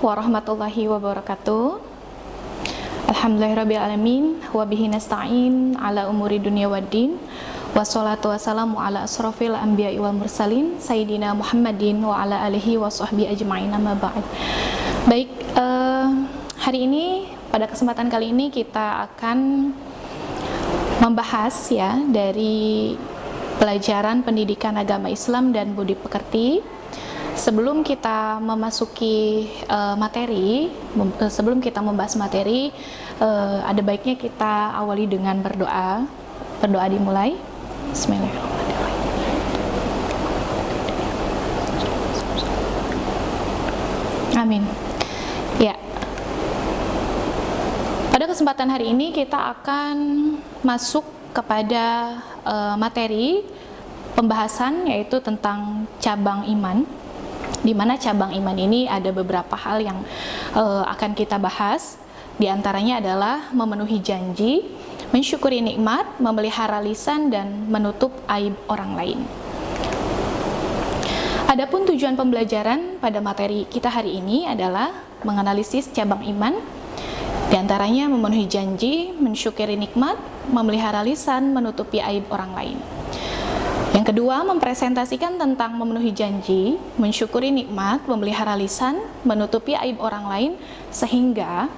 warahmatullahi wabarakatuh. Alhamdulillahirrabbilalamin. Wabihi nasta'in ala umuri dunia waddin. Wassalatu wassalamu ala asrafil anbiya'i wal mursalin Sayyidina Muhammadin wa ala alihi wa sahbihi ajma'in, amma ba'd. Baik, hari ini, pada kesempatan kali ini kita akan membahas ya dari pelajaran pendidikan agama Islam dan budi pekerti. Sebelum kita memasuki materi, sebelum kita membahas materi, ada baiknya kita awali dengan berdoa. Berdoa dimulai. Bismillahirrahmanirrahim. Amin. Ya. Pada kesempatan hari ini kita akan masuk kepada materi pembahasan, yaitu tentang cabang iman. Di mana cabang iman ini ada beberapa hal yang akan kita bahas. Di antaranya adalah memenuhi janji, mensyukuri nikmat, memelihara lisan, dan menutup aib orang lain. Adapun tujuan pembelajaran pada materi kita hari ini adalah menganalisis cabang iman. Di antaranya memenuhi janji, mensyukuri nikmat, memelihara lisan, menutupi aib orang lain. Yang kedua, mempresentasikan tentang memenuhi janji, mensyukuri nikmat, memelihara lisan, menutupi aib orang lain, sehingga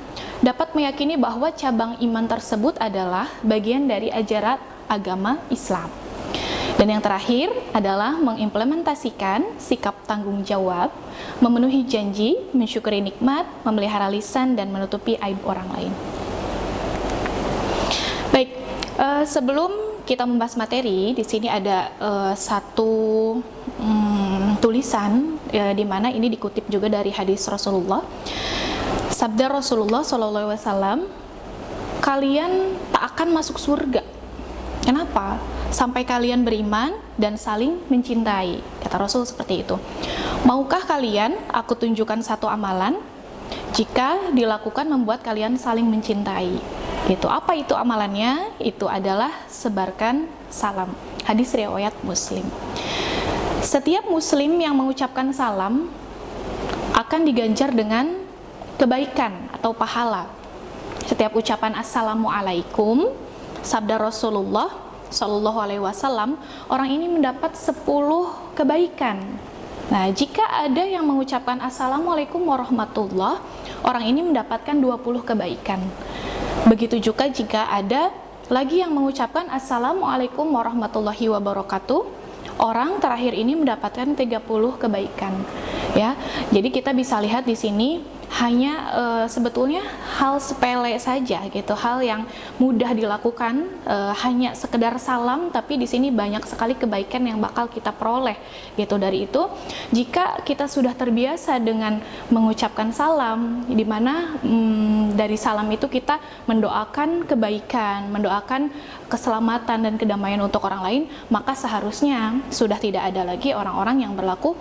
dapat meyakini bahwa cabang iman tersebut adalah bagian dari ajaran agama Islam. Dan yang terakhir adalah mengimplementasikan sikap tanggung jawab, memenuhi janji, mensyukuri nikmat, memelihara lisan, dan menutupi aib orang lain. Baik, sebelum kita membahas materi, di sini ada satu tulisan di mana ini dikutip juga dari hadis Rasulullah. Sabda Rasulullah SAW, kalian tak akan masuk surga. Kenapa? Sampai kalian beriman dan saling mencintai. Kata Rasul seperti itu. Maukah kalian aku tunjukkan satu amalan? Jika dilakukan membuat kalian saling mencintai. Itu apa itu amalannya? Itu adalah sebarkan salam. Hadis riwayat Muslim. Setiap muslim yang mengucapkan salam akan diganjar dengan kebaikan atau pahala. Setiap ucapan assalamualaikum, sabda Rasulullah Shallallahu Alaihi Wasallam, orang ini mendapat 10 kebaikan. Nah, jika ada yang mengucapkan assalamualaikum warahmatullah, orang ini mendapatkan 20 kebaikan. Begitu juga jika ada lagi yang mengucapkan assalamualaikum warahmatullahi wabarakatuh, orang terakhir ini mendapatkan 30 kebaikan. Ya, jadi kita bisa lihat di sini hanya sebetulnya hal sepele saja gitu, hal yang mudah dilakukan, hanya sekedar salam, tapi di sini banyak sekali kebaikan yang bakal kita peroleh gitu. Dari itu, jika kita sudah terbiasa dengan mengucapkan salam, di mana dari salam itu kita mendoakan kebaikan, mendoakan keselamatan dan kedamaian untuk orang lain, maka seharusnya sudah tidak ada lagi orang-orang yang berlaku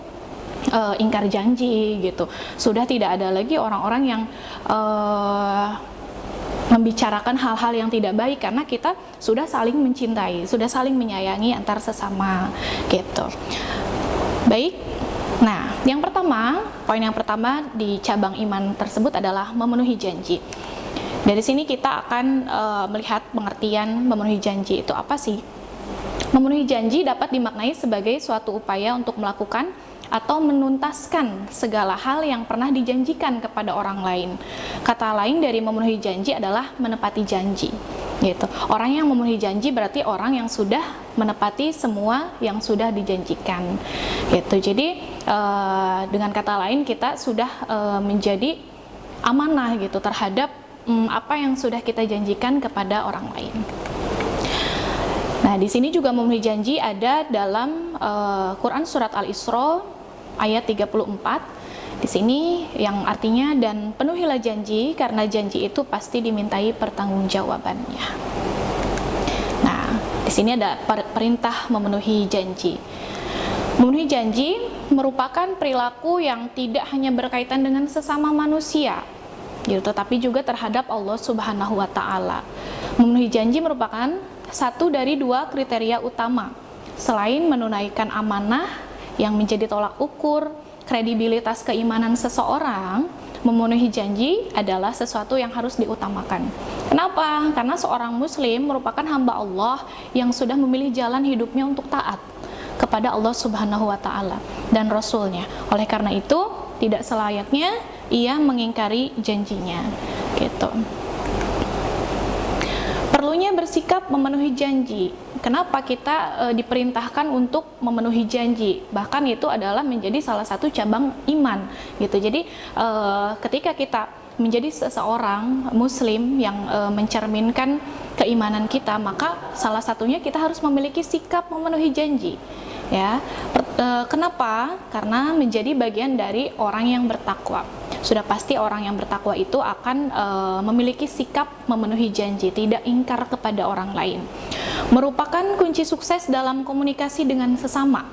ingkar janji gitu. Sudah tidak ada lagi orang-orang yang membicarakan hal-hal yang tidak baik, karena kita sudah saling mencintai, sudah saling menyayangi antar sesama gitu. Baik. Nah, yang pertama, poin yang pertama di cabang iman tersebut adalah memenuhi janji. Dari sini kita akan melihat pengertian memenuhi janji itu apa sih? Memenuhi janji dapat dimaknai sebagai suatu upaya untuk melakukan atau menuntaskan segala hal yang pernah dijanjikan kepada orang lain. Kata lain dari memenuhi janji adalah menepati janji. Gitu. Orang yang memenuhi janji berarti orang yang sudah menepati semua yang sudah dijanjikan. Gitu. Jadi dengan kata lain kita sudah menjadi amanah gitu terhadap apa yang sudah kita janjikan kepada orang lain. Nah, di sini juga memenuhi janji ada dalam Quran surat Al-Isra ayat 34. Di sini yang artinya, dan penuhilah janji karena janji itu pasti dimintai pertanggungjawabannya. Nah, di sini ada perintah memenuhi janji. Memenuhi janji merupakan perilaku yang tidak hanya berkaitan dengan sesama manusia, gitu, tetapi juga terhadap Allah Subhanahu wa Ta'ala. Memenuhi janji merupakan satu dari 2 kriteria utama. Selain menunaikan amanah yang menjadi tolak ukur kredibilitas keimanan seseorang, memenuhi janji adalah sesuatu yang harus diutamakan. Kenapa? Karena seorang muslim merupakan hamba Allah yang sudah memilih jalan hidupnya untuk taat kepada Allah Subhanahu wa taala dan Rasulnya. Oleh karena itu, tidak selayaknya ia mengingkari janjinya. Gitu. Perlunya bersikap memenuhi janji. Kenapa kita diperintahkan untuk memenuhi janji? Bahkan itu adalah menjadi salah satu cabang iman, gitu. Jadi ketika kita menjadi seseorang muslim yang mencerminkan keimanan kita, maka salah satunya kita harus memiliki sikap memenuhi janji. Ya, kenapa? Karena menjadi bagian dari orang yang bertakwa. Sudah pasti orang yang bertakwa itu akan memiliki sikap memenuhi janji, tidak ingkar kepada orang lain. Merupakan kunci sukses dalam komunikasi dengan sesama.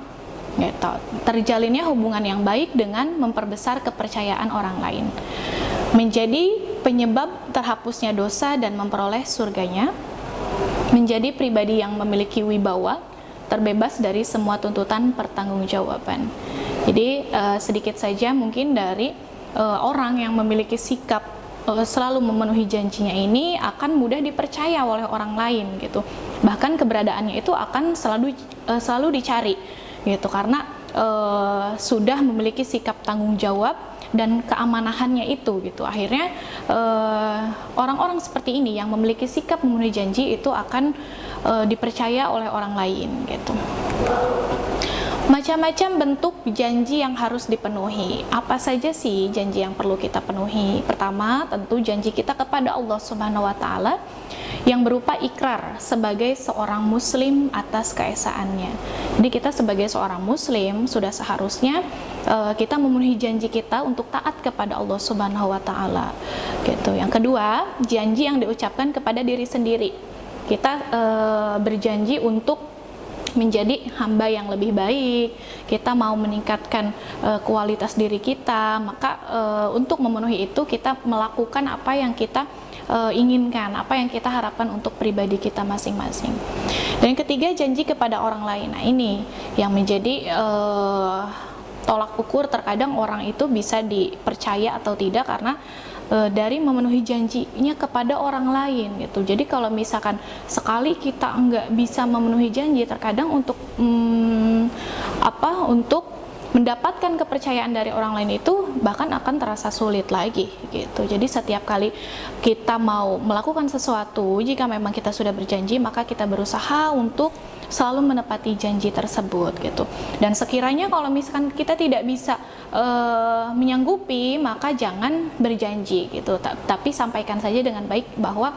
Gitu. Terjalinnya hubungan yang baik dengan memperbesar kepercayaan orang lain. Menjadi penyebab terhapusnya dosa dan memperoleh surganya. Menjadi pribadi yang memiliki wibawa, terbebas dari semua tuntutan pertanggungjawaban. Jadi sedikit saja mungkin dari orang yang memiliki sikap selalu memenuhi janjinya ini akan mudah dipercaya oleh orang lain, gitu. Bahkan keberadaannya itu akan selalu dicari, gitu, karena sudah memiliki sikap tanggung jawab dan keamanahannya itu, gitu. Akhirnya orang-orang seperti ini yang memiliki sikap memenuhi janji itu akan dipercaya oleh orang lain, gitu. Macam-macam bentuk janji yang harus dipenuhi. Apa saja sih janji yang perlu kita penuhi? Pertama, tentu janji kita kepada Allah Subhanahu wa taala yang berupa ikrar sebagai seorang muslim atas keesaannya. Jadi kita sebagai seorang muslim sudah seharusnya kita memenuhi janji kita untuk taat kepada Allah Subhanahu wa taala. Gitu. Yang kedua, janji yang diucapkan kepada diri sendiri. Kita berjanji untuk menjadi hamba yang lebih baik, kita mau meningkatkan kualitas diri kita, maka untuk memenuhi itu kita melakukan apa yang kita inginkan, apa yang kita harapkan untuk pribadi kita masing-masing. Dan yang ketiga, janji kepada orang lain. Nah, ini yang menjadi tolak ukur terkadang orang itu bisa dipercaya atau tidak karena dari memenuhi janjinya kepada orang lain, gitu. Jadi kalau misalkan sekali kita nggak bisa memenuhi janji, terkadang untuk untuk mendapatkan kepercayaan dari orang lain itu bahkan akan terasa sulit lagi, gitu. Jadi setiap kali kita mau melakukan sesuatu, jika memang kita sudah berjanji, maka kita berusaha untuk selalu menepati janji tersebut, gitu. Dan sekiranya kalau misalkan kita tidak bisa menyanggupi, maka jangan berjanji, gitu. Tapi sampaikan saja dengan baik bahwa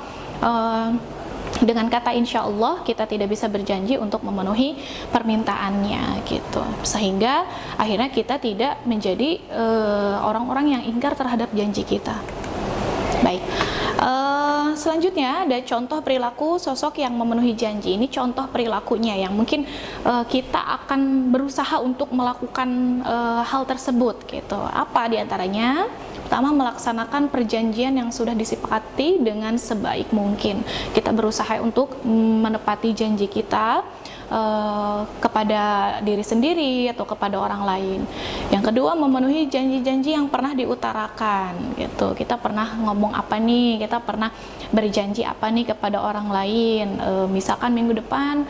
dengan kata insya Allah kita tidak bisa berjanji untuk memenuhi permintaannya, gitu. Sehingga akhirnya kita tidak menjadi orang-orang yang ingkar terhadap janji kita. Baik. Selanjutnya ada contoh perilaku sosok yang memenuhi janji. Ini contoh perilakunya yang mungkin kita akan berusaha untuk melakukan hal tersebut, gitu. Apa diantaranya? Pertama, melaksanakan perjanjian yang sudah disepakati dengan sebaik mungkin. Kita berusaha untuk menepati janji kita kepada diri sendiri atau kepada orang lain. Yang kedua, memenuhi janji-janji yang pernah diutarakan, gitu. Kita pernah ngomong apa nih, kita pernah berjanji apa nih kepada orang lain. Misalkan minggu depan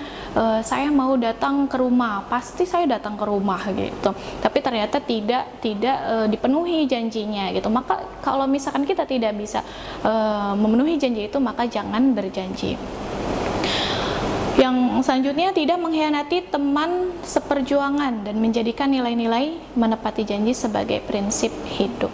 saya mau datang ke rumah, pasti saya datang ke rumah, gitu. Tapi ternyata tidak dipenuhi janjinya, gitu. Maka kalau misalkan kita tidak bisa memenuhi janji itu, maka jangan berjanji. Yang selanjutnya, tidak mengkhianati teman seperjuangan dan menjadikan nilai-nilai menepati janji sebagai prinsip hidup.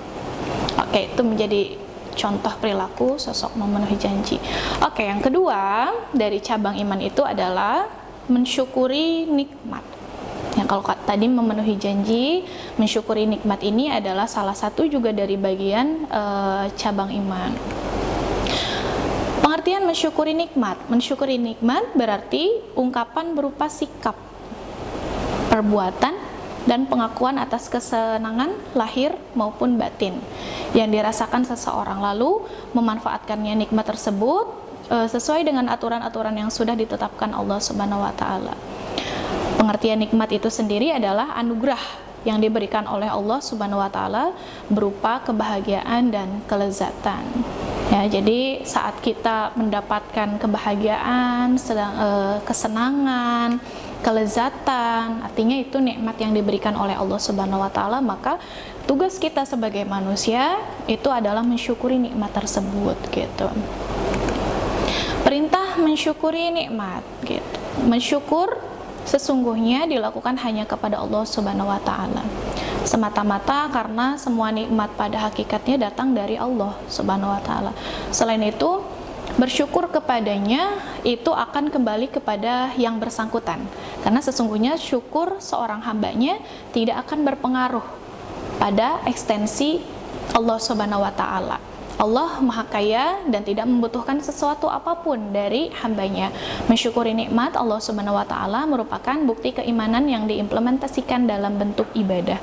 Oke, itu menjadi contoh perilaku sosok memenuhi janji. Oke, yang kedua dari cabang iman itu adalah mensyukuri nikmat. Yang kalau tadi memenuhi janji, mensyukuri nikmat ini adalah salah satu juga dari bagian cabang iman. Pengertian mensyukuri nikmat. Mensyukuri nikmat berarti ungkapan berupa sikap, perbuatan, dan pengakuan atas kesenangan lahir maupun batin yang dirasakan seseorang, lalu memanfaatkannya nikmat tersebut sesuai dengan aturan-aturan yang sudah ditetapkan Allah Subhanahu wa taala. Pengertian nikmat itu sendiri adalah anugerah yang diberikan oleh Allah Subhanahu wa taala berupa kebahagiaan dan kelezatan. Ya, jadi saat kita mendapatkan kebahagiaan, kesenangan, kelezatan, artinya itu nikmat yang diberikan oleh Allah Subhanahu wa taala, maka tugas kita sebagai manusia itu adalah mensyukuri nikmat tersebut gitu. Perintah mensyukuri nikmat gitu. Mensyukur sesungguhnya dilakukan hanya kepada Allah Subhanahu wa taala. Semata-mata karena semua nikmat pada hakikatnya datang dari Allah Subhanahu wa taala. Selain itu, bersyukur kepadanya itu akan kembali kepada yang bersangkutan. Karena sesungguhnya syukur seorang hambanya tidak akan berpengaruh pada ekstensi Allah Subhanahu wa taala. Allah Maha Kaya dan tidak membutuhkan sesuatu apapun dari hambanya. Mensyukuri nikmat Allah Subhanahu wa taala merupakan bukti keimanan yang diimplementasikan dalam bentuk ibadah.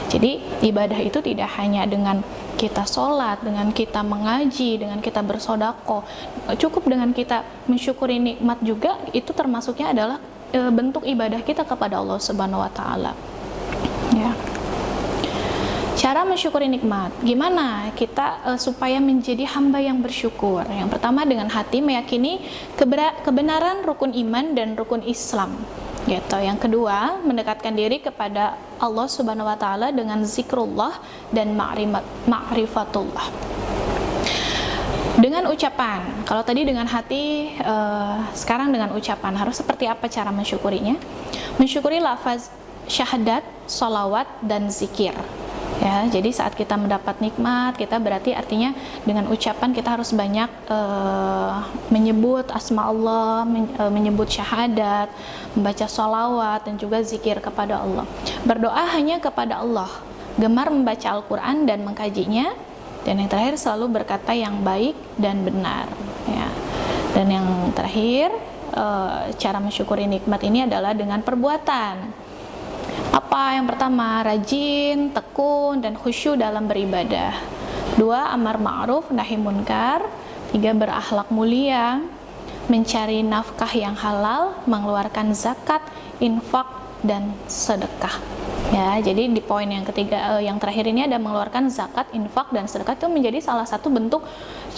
Jadi ibadah itu tidak hanya dengan kita sholat, dengan kita mengaji, dengan kita bersedekah. Cukup dengan kita mensyukuri nikmat juga, itu termasuknya adalah bentuk ibadah kita kepada Allah Subhanahu wa taala. Ya. Cara mensyukuri nikmat, gimana kita supaya menjadi hamba yang bersyukur? Yang pertama, dengan hati meyakini kebenaran rukun iman dan rukun Islam gitu. Yang kedua, mendekatkan diri kepada Allah Subhanahu wa taala dengan zikrullah dan ma'rifatullah. Dengan ucapan, kalau tadi dengan hati, sekarang dengan ucapan. Harus seperti apa cara mensyukurinya? Mensyukuri lafaz syahadat, sholawat, dan zikir. Ya, jadi saat kita mendapat nikmat, kita berarti artinya dengan ucapan kita harus banyak menyebut asma Allah, menyebut syahadat, membaca sholawat, dan juga zikir kepada Allah. Berdoa hanya kepada Allah, gemar membaca Al-Quran dan mengkajinya, dan yang terakhir selalu berkata yang baik dan benar. Ya. Dan yang terakhir, cara mensyukuri nikmat ini adalah dengan perbuatan. Apa? Yang pertama, rajin, tekun, dan khusyuk dalam beribadah. 2. Amar ma'ruf, nahi munkar. 3. Berakhlak mulia, mencari nafkah yang halal, mengeluarkan zakat, infak, dan sedekah. Ya, jadi di poin yang ketiga, yang terakhir ini ada mengeluarkan zakat, infak, dan sedekah. Itu menjadi salah satu bentuk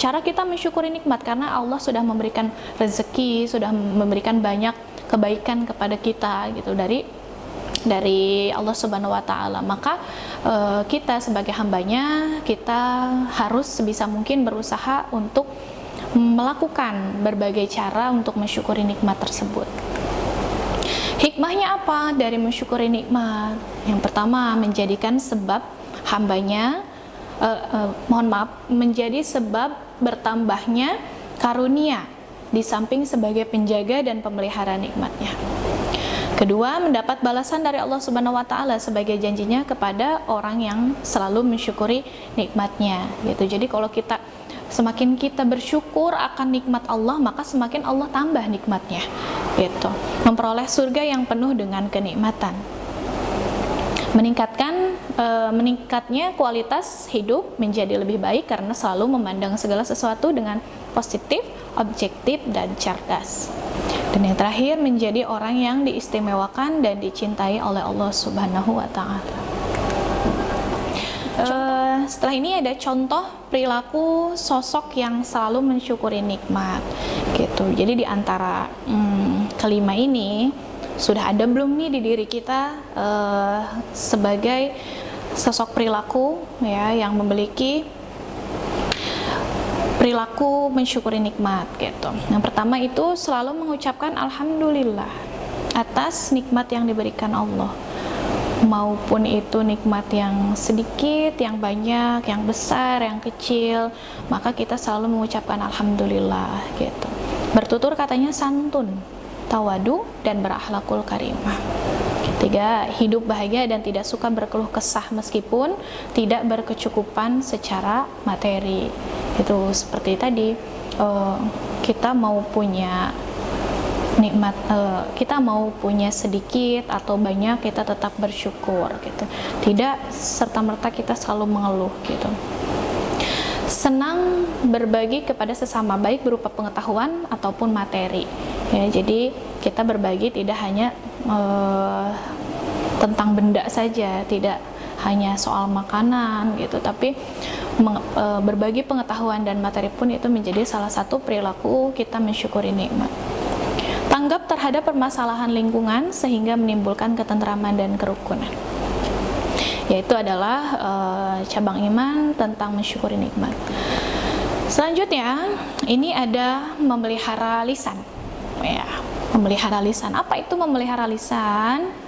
cara kita mensyukuri nikmat, karena Allah sudah memberikan rezeki, sudah memberikan banyak kebaikan kepada kita gitu dari Allah Subhanahu wa taala. Maka kita sebagai hambanya, kita harus sebisa mungkin berusaha untuk melakukan berbagai cara untuk mensyukuri nikmat tersebut. Hikmahnya apa dari mensyukuri nikmat? Yang pertama, menjadikan sebab hambanya menjadi sebab bertambahnya karunia di samping sebagai penjaga dan pemelihara nikmatnya. Kedua, mendapat balasan dari Allah Subhanahu wa taala sebagai janjinya kepada orang yang selalu mensyukuri nikmatnya gitu. Jadi kalau semakin kita bersyukur akan nikmat Allah, maka semakin Allah tambah nikmatnya gitu. Memperoleh surga yang penuh dengan kenikmatan. Meningkatnya kualitas hidup menjadi lebih baik karena selalu memandang segala sesuatu dengan positif, objektif, dan cerdas. Dan yang terakhir, menjadi orang yang diistimewakan dan dicintai oleh Allah Subhanahu wa taala. Setelah ini ada contoh perilaku sosok yang selalu mensyukuri nikmat gitu. Jadi di antara kelima ini sudah ada belum nih di diri kita sebagai sosok perilaku ya yang memiliki perilaku mensyukuri nikmat gitu. Yang pertama itu selalu mengucapkan alhamdulillah atas nikmat yang diberikan Allah, maupun itu nikmat yang sedikit, yang banyak, yang besar, yang kecil, maka kita selalu mengucapkan alhamdulillah gitu. Bertutur katanya santun, tawadu, dan berakhlakul karimah. Ketiga, hidup bahagia dan tidak suka berkeluh kesah meskipun tidak berkecukupan secara materi. Itu seperti tadi, kita mau punya nikmat, kita mau punya sedikit atau banyak, kita tetap bersyukur gitu. Tidak serta-merta kita selalu mengeluh gitu. Senang berbagi kepada sesama, baik berupa pengetahuan ataupun materi ya. Jadi kita berbagi tidak hanya tentang benda saja, tidak hanya soal makanan gitu, tapi berbagi pengetahuan dan materi pun itu menjadi salah satu perilaku kita mensyukuri nikmat. Tanggap terhadap permasalahan lingkungan sehingga menimbulkan ketentraman dan kerukunan, yaitu adalah cabang iman tentang mensyukuri nikmat. Selanjutnya, ini ada memelihara lisan. Ya, memelihara lisan. Apa itu memelihara lisan?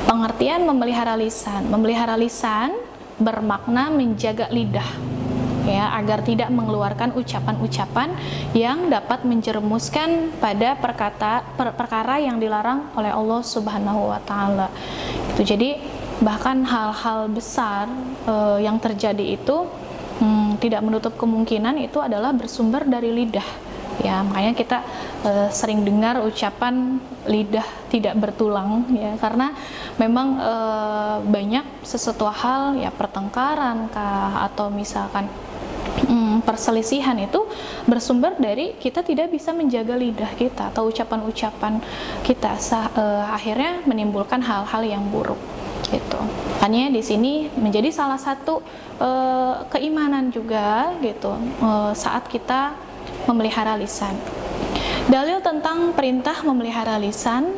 Pengertian memelihara lisan. Memelihara lisan bermakna menjaga lidah, ya, agar tidak mengeluarkan ucapan-ucapan yang dapat menjerumuskan pada perkara yang dilarang oleh Allah Subhanahu wa taala. Itu jadi bahkan hal-hal besar yang terjadi itu tidak menutup kemungkinan itu adalah bersumber dari lidah. Ya, makanya kita sering dengar ucapan lidah tidak bertulang, ya, karena memang banyak sesuatu hal, ya, pertengkaran kah atau misalkan perselisihan itu bersumber dari kita tidak bisa menjaga lidah kita atau ucapan-ucapan kita, akhirnya menimbulkan hal-hal yang buruk gitu. Makanya di sini menjadi salah satu keimanan juga gitu saat kita memelihara lisan. Dalil tentang perintah memelihara lisan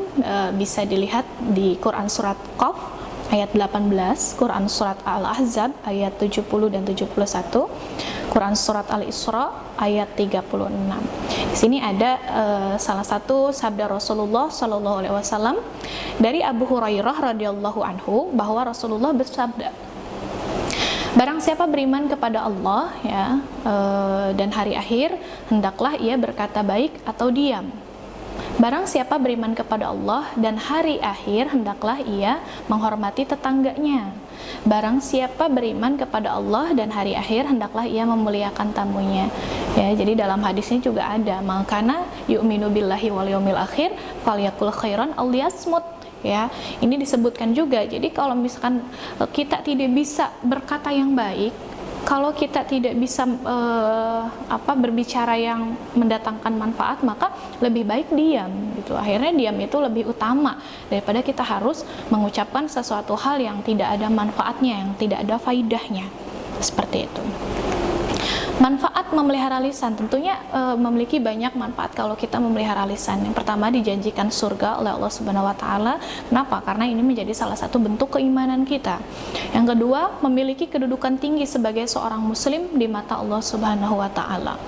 bisa dilihat di Quran surat Qaf ayat 18, Quran surat Al-Ahzab ayat 70 dan 71, Quran surat Al-Isra ayat 36. Di sini ada salah satu sabda Rasulullah Shallallahu alaihi wasallam dari Abu Hurairah radhiyallahu anhu bahwa Rasulullah bersabda, barang siapa beriman kepada Allah, ya, dan hari akhir, hendaklah ia berkata baik atau diam. Barang siapa beriman kepada Allah dan hari akhir, hendaklah ia menghormati tetangganya. Barang siapa beriman kepada Allah dan hari akhir, hendaklah ia memuliakan tamunya. Ya, jadi dalam hadis ini juga ada, makana yu'minu billahi wal yaumil akhir falyakul khairan aw liyasmut. Ya, ini disebutkan juga. Jadi kalau misalkan kita tidak bisa berkata yang baik, kalau kita tidak bisa berbicara yang mendatangkan manfaat, maka lebih baik diam gitu. Akhirnya diam itu lebih utama daripada kita harus mengucapkan sesuatu hal yang tidak ada manfaatnya, yang tidak ada faidahnya. Seperti itu. Manfaat memelihara lisan tentunya memiliki banyak manfaat kalau kita memelihara lisan. Yang pertama, dijanjikan surga oleh Allah Subhanahu wa taala. Kenapa? Karena ini menjadi salah satu bentuk keimanan kita. Yang kedua, memiliki kedudukan tinggi sebagai seorang muslim di mata Allah Subhanahu wa taala.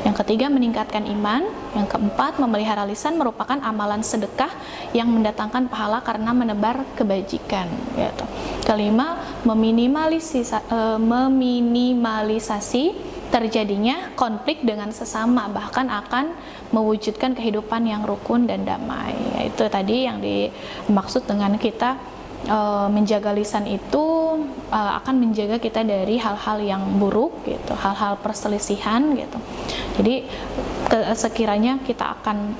Yang ketiga, meningkatkan iman. Yang keempat, memelihara lisan merupakan amalan sedekah yang mendatangkan pahala karena menebar kebajikan, gitu. Kelima, meminimalisasi terjadinya konflik dengan sesama, bahkan akan mewujudkan kehidupan yang rukun dan damai. Itu tadi yang dimaksud dengan kita menjaga lisan itu akan menjaga kita dari hal-hal yang buruk gitu, hal-hal perselisihan gitu. Jadi sekiranya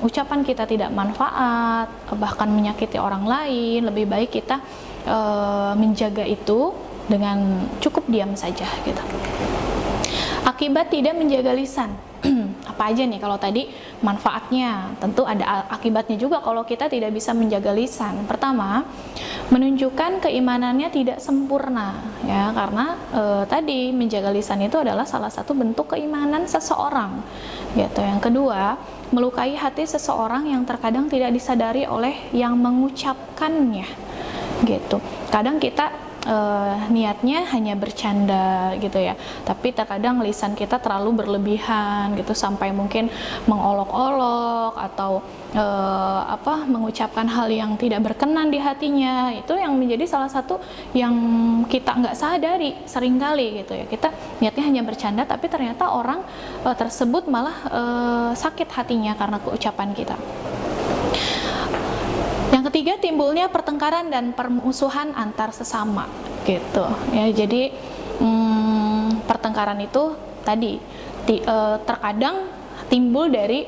ucapan kita tidak manfaat, bahkan menyakiti orang lain, lebih baik kita menjaga itu dengan cukup diam saja gitu. Akibat tidak menjaga lisan, apa aja nih? Kalau tadi manfaatnya, tentu ada akibatnya juga kalau kita tidak bisa menjaga lisan. Pertama, menunjukkan keimanannya tidak sempurna, ya, karena tadi menjaga lisan itu adalah salah satu bentuk keimanan seseorang, gitu. Yang kedua, melukai hati seseorang yang terkadang tidak disadari oleh yang mengucapkannya, gitu. Kadang kita niatnya hanya bercanda gitu ya, tapi terkadang lisan kita terlalu berlebihan gitu, sampai mungkin mengolok-olok atau mengucapkan hal yang tidak berkenan di hatinya. Itu yang menjadi salah satu yang kita nggak sadari seringkali gitu ya, kita niatnya hanya bercanda tapi ternyata orang tersebut malah sakit hatinya karena keucapan kita. Yang ketiga, timbulnya pertengkaran dan permusuhan antar sesama, gitu. Ya, jadi pertengkaran itu tadi terkadang timbul dari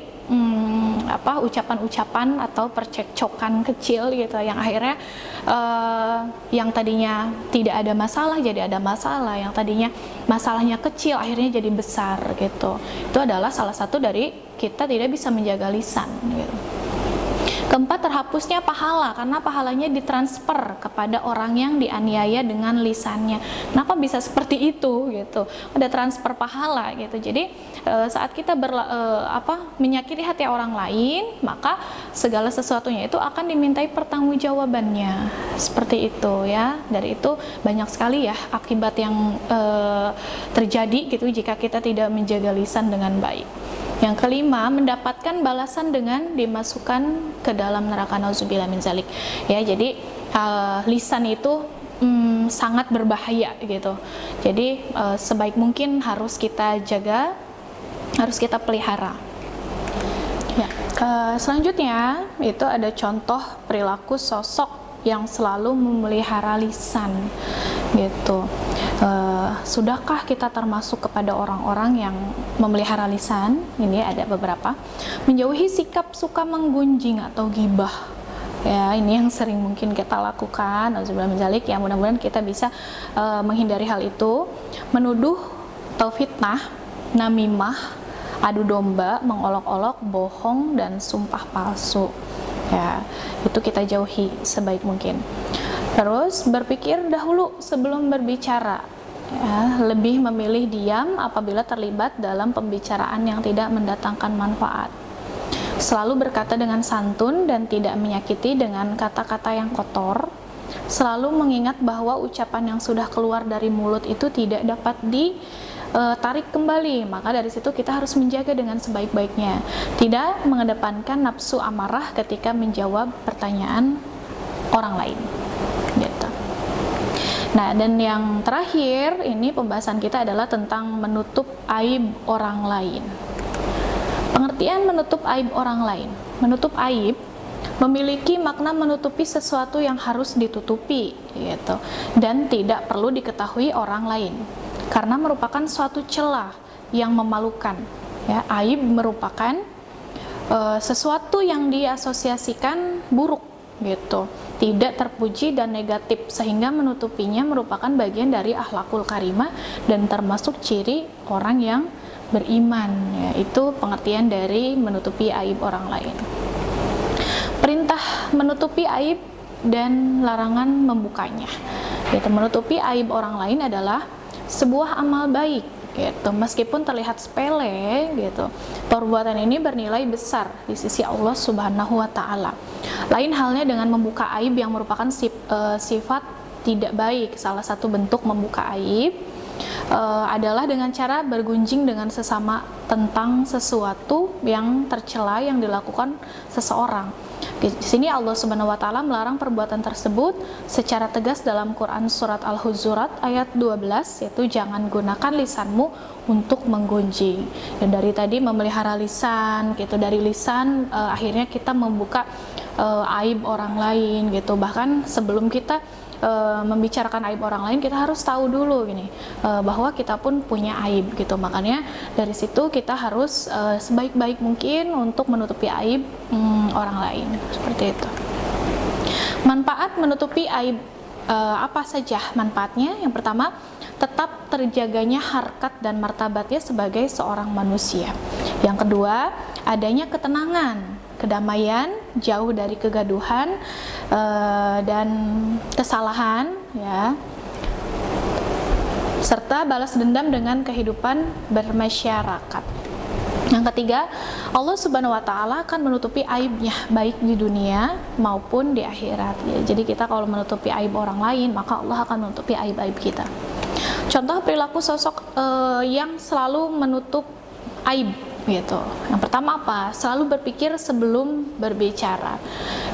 ucapan-ucapan atau percekcokan kecil, gitu, yang akhirnya yang tadinya tidak ada masalah jadi ada masalah, yang tadinya masalahnya kecil akhirnya jadi besar, gitu. Itu adalah salah satu dari kita tidak bisa menjaga lisan, gitu. Keempat, terhapusnya pahala karena pahalanya ditransfer kepada orang yang dianiaya dengan lisannya. Kenapa bisa seperti itu gitu? Ada transfer pahala gitu. Jadi saat kita menyakiti hati orang lain, maka segala sesuatunya itu akan dimintai pertanggungjawabannya. Seperti itu ya. Dari itu banyak sekali ya akibat yang terjadi gitu jika kita tidak menjaga lisan dengan baik. Yang kelima, mendapatkan balasan dengan dimasukkan ke dalam neraka, nauzubillah min zalik. Ya, jadi lisan itu sangat berbahaya gitu. Jadi sebaik mungkin harus kita jaga, harus kita pelihara. Ya. Selanjutnya itu ada contoh perilaku sosok yang selalu memelihara lisan gitu. Sudahkah kita termasuk kepada orang-orang yang memelihara lisan? Ini ada beberapa. Menjauhi sikap suka menggunjing atau ghibah. Ya, ini yang sering mungkin kita lakukan. Nauzubillah min dzalik. Ya, mudah-mudahan kita bisa menghindari hal itu. Menuduh atau fitnah, namimah, adu domba, mengolok-olok, bohong dan sumpah palsu. Ya, itu kita jauhi sebaik mungkin. Terus berpikir dahulu sebelum berbicara, ya, lebih memilih diam apabila terlibat dalam pembicaraan yang tidak mendatangkan manfaat. Selalu berkata dengan santun dan tidak menyakiti dengan kata-kata yang kotor. Selalu mengingat bahwa ucapan yang sudah keluar dari mulut itu tidak dapat ditarik kembali. Maka dari situ kita harus menjaga dengan sebaik-baiknya. Tidak mengedepankan nafsu amarah ketika menjawab pertanyaan orang lain. Gitu. Nah, dan yang terakhir ini pembahasan kita adalah tentang menutup aib orang lain. Pengertian menutup aib orang lain. Menutup aib memiliki makna menutupi sesuatu yang harus ditutupi, gitu, dan tidak perlu diketahui orang lain, karena merupakan suatu celah yang memalukan. Ya, aib merupakan sesuatu yang diasosiasikan buruk, gitu, tidak terpuji dan negatif, sehingga menutupinya merupakan bagian dari akhlakul karimah dan termasuk ciri orang yang beriman. Ya, itu pengertian dari menutupi aib orang lain. Perintah menutupi aib dan larangan membukanya. Gitu, menutupi aib orang lain adalah sebuah amal baik. Gitu, meskipun terlihat sepele, gitu, perbuatan ini bernilai besar di sisi Allah Subhanahu wa Ta'ala. Lain halnya dengan membuka aib yang merupakan sifat tidak baik. Salah satu bentuk membuka aib adalah dengan cara bergunjing dengan sesama tentang sesuatu yang tercela yang dilakukan seseorang. Di sini Allah Subhanahu wa Ta'ala melarang perbuatan tersebut secara tegas dalam Quran surat Al-Hujurat ayat 12, yaitu jangan gunakan lisanmu untuk menggunjing. Dan dari tadi memelihara lisan, gitu, dari lisan akhirnya kita membuka aib orang lain, gitu. Bahkan sebelum kita membicarakan aib orang lain, kita harus tahu dulu gini, bahwa kita pun punya aib, gitu. Makanya dari situ kita harus sebaik-baik mungkin untuk menutupi aib orang lain, seperti itu. Manfaat menutupi aib apa saja manfaatnya? Yang pertama, tetap terjaganya harkat dan martabatnya sebagai seorang manusia. Yang kedua, adanya ketenangan, kedamaian, jauh dari kegaduhan dan kesalahan, ya, serta balas dendam dengan kehidupan bermasyarakat. Yang ketiga, Allah Subhanahu wa Ta'ala akan menutupi aibnya baik di dunia maupun di akhirat, ya. Jadi kita kalau menutupi aib orang lain, maka Allah akan menutupi aib-aib kita. Contoh perilaku sosok yang selalu menutup aib, gitu. Yang pertama apa? Selalu berpikir sebelum berbicara.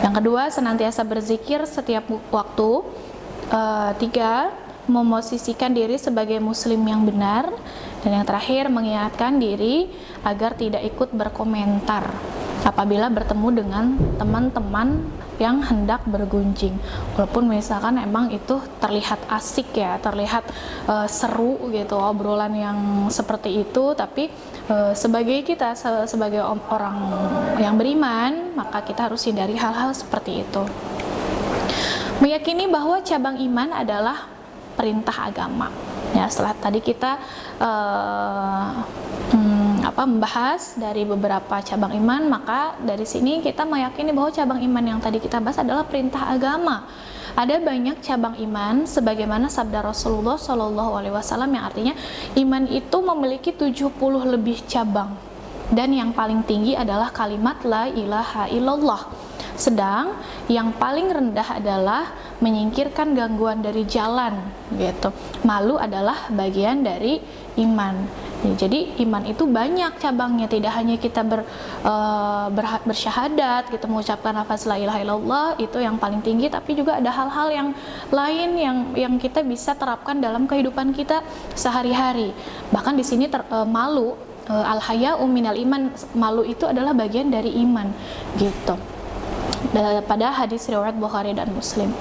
Yang kedua, senantiasa berzikir setiap waktu. Tiga, memosisikan diri sebagai muslim yang benar. Dan yang terakhir, mengingatkan diri agar tidak ikut berkomentar apabila bertemu dengan teman-teman yang hendak bergunjing. Walaupun misalkan emang itu terlihat asik, ya, terlihat seru, gitu, obrolan yang seperti itu, tapi sebagai kita, sebagai orang yang beriman, maka kita harus hindari hal-hal seperti itu. Meyakini bahwa cabang iman adalah perintah agama. Ya, setelah tadi kita membahas dari beberapa cabang iman, maka dari sini kita meyakini bahwa cabang iman yang tadi kita bahas adalah perintah agama. Ada banyak cabang iman sebagaimana sabda Rasulullah Shallallahu Alaihi Wasallam yang artinya iman itu memiliki 70 lebih cabang, dan yang paling tinggi adalah kalimat la ilaha illallah. Sedang yang paling rendah adalah menyingkirkan gangguan dari jalan gitu. Malu adalah bagian dari iman. Jadi iman itu banyak cabangnya, tidak hanya kita bersyahadat, kita mengucapkan lafaz la ilaha illallah itu yang paling tinggi, tapi juga ada hal-hal yang lain yang kita bisa terapkan dalam kehidupan kita sehari-hari. Bahkan di sini malu, al-haya'u minal iman, malu itu adalah bagian dari iman gitu. Pada hadis riwayat Bukhari dan Muslim.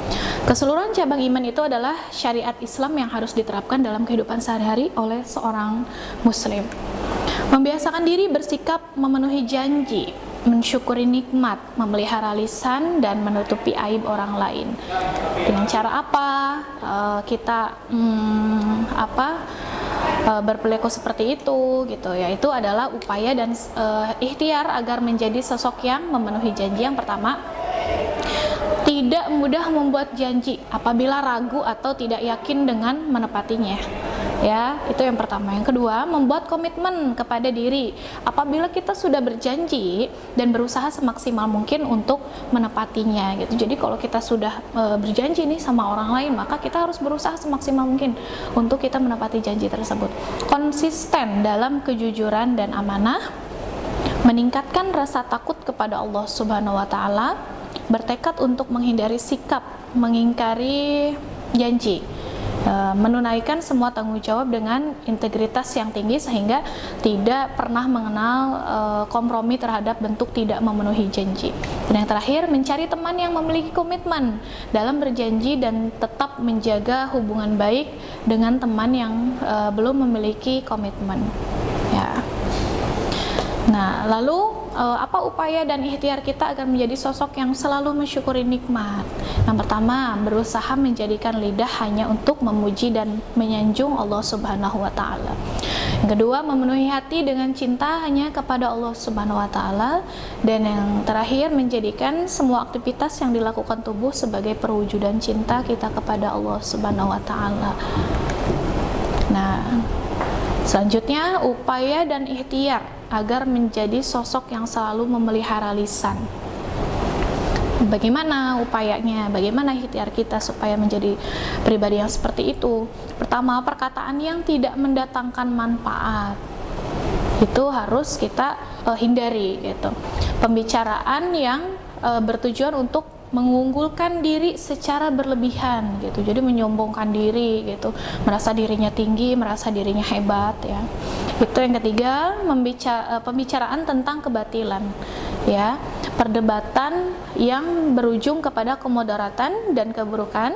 Keseluruhan cabang iman itu adalah syariat Islam yang harus diterapkan dalam kehidupan sehari-hari oleh seorang muslim. Membiasakan diri bersikap memenuhi janji, mensyukuri nikmat, memelihara lisan dan menutupi aib orang lain. Dengan cara apa kita berperilaku seperti itu gitu ya, itu adalah upaya dan ikhtiar agar menjadi sosok yang memenuhi janji. Yang pertama, tidak mudah membuat janji apabila ragu atau tidak yakin dengan menepatinya. Ya, itu yang pertama. Yang kedua, membuat komitmen kepada diri apabila kita sudah berjanji dan berusaha semaksimal mungkin untuk menepatinya gitu. Jadi kalau kita sudah berjanji nih sama orang lain, maka kita harus berusaha semaksimal mungkin untuk kita menepati janji tersebut. Konsisten dalam kejujuran dan amanah, meningkatkan rasa takut kepada Allah Subhanahu wa taala, bertekad untuk menghindari sikap mengingkari janji, menunaikan semua tanggung jawab dengan integritas yang tinggi sehingga tidak pernah mengenal kompromi terhadap bentuk tidak memenuhi janji. Dan yang terakhir, mencari teman yang memiliki komitmen dalam berjanji dan tetap menjaga hubungan baik dengan teman yang belum memiliki komitmen. Ya. Nah, lalu apa upaya dan ikhtiar kita agar menjadi sosok yang selalu mensyukuri nikmat? Yang pertama, berusaha menjadikan lidah hanya untuk memuji dan menyanjung Allah Subhanahu wa taala. Yang kedua, memenuhi hati dengan cinta hanya kepada Allah Subhanahu wa taala. Dan yang terakhir, menjadikan semua aktivitas yang dilakukan tubuh sebagai perwujudan cinta kita kepada Allah Subhanahu wa taala. Nah, selanjutnya, upaya dan ikhtiar agar menjadi sosok yang selalu memelihara lisan. Bagaimana upayanya? Bagaimana ikhtiar kita supaya menjadi pribadi yang seperti itu? Pertama, perkataan yang tidak mendatangkan manfaat itu harus kita hindari gitu. Pembicaraan yang bertujuan untuk mengunggulkan diri secara berlebihan gitu, jadi menyombongkan diri gitu, merasa dirinya tinggi, merasa dirinya hebat ya. Itu yang ketiga, pembicaraan tentang kebatilan ya, perdebatan yang berujung kepada kemudaratan dan keburukan.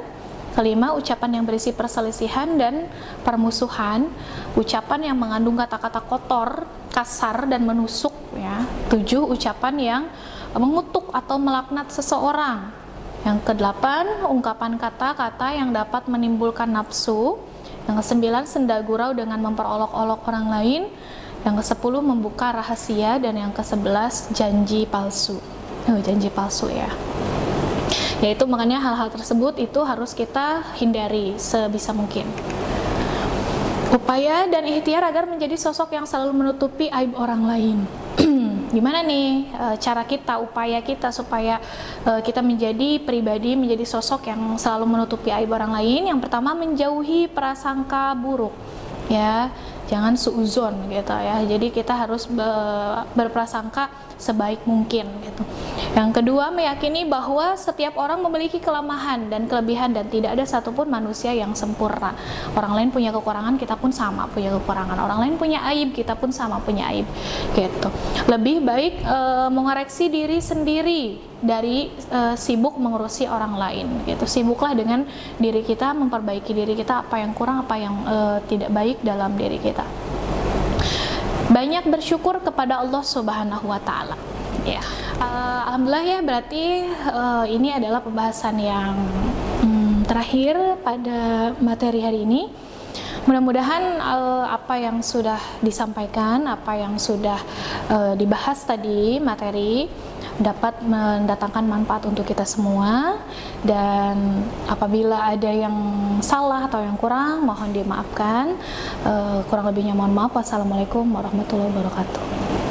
Kelima, ucapan yang berisi perselisihan dan permusuhan, ucapan yang mengandung kata-kata kotor, kasar dan menusuk ya. 7, ucapan yang mengutuk atau melaknat seseorang. Yang kedelapan, ungkapan kata-kata yang dapat menimbulkan nafsu. Yang kesembilan, senda gurau dengan memperolok-olok orang lain. Yang kesepuluh, membuka rahasia. Dan yang kesebelas, janji palsu. Janji palsu ya. Yaitu makanya hal-hal tersebut itu harus kita hindari sebisa mungkin. Upaya dan ikhtiar agar menjadi sosok yang selalu menutupi aib orang lain. Gimana nih cara kita, upaya kita supaya kita menjadi pribadi, menjadi sosok yang selalu menutupi aib orang lain? Yang pertama, menjauhi prasangka buruk ya, jangan suuzon gitu ya. Jadi kita harus berprasangka sebaik mungkin gitu. Yang kedua, meyakini bahwa setiap orang memiliki kelemahan dan kelebihan dan tidak ada satupun manusia yang sempurna. Orang lain punya kekurangan, kita pun sama punya kekurangan. Orang lain punya aib, kita pun sama punya aib gitu. Lebih baik mengoreksi diri sendiri dari sibuk mengurusi orang lain gitu. Sibuklah dengan diri kita, memperbaiki diri kita, apa yang kurang, apa yang tidak baik dalam diri kita. Banyak bersyukur kepada Allah Subhanahu wa taala. Ya. Alhamdulillah ya, berarti ini adalah pembahasan yang terakhir pada materi hari ini. Mudah-mudahan apa yang sudah disampaikan, apa yang sudah dibahas tadi materi dapat mendatangkan manfaat untuk kita semua, dan apabila ada yang salah atau yang kurang mohon dimaafkan. Kurang lebihnya mohon maaf. Wassalamualaikum warahmatullahi wabarakatuh.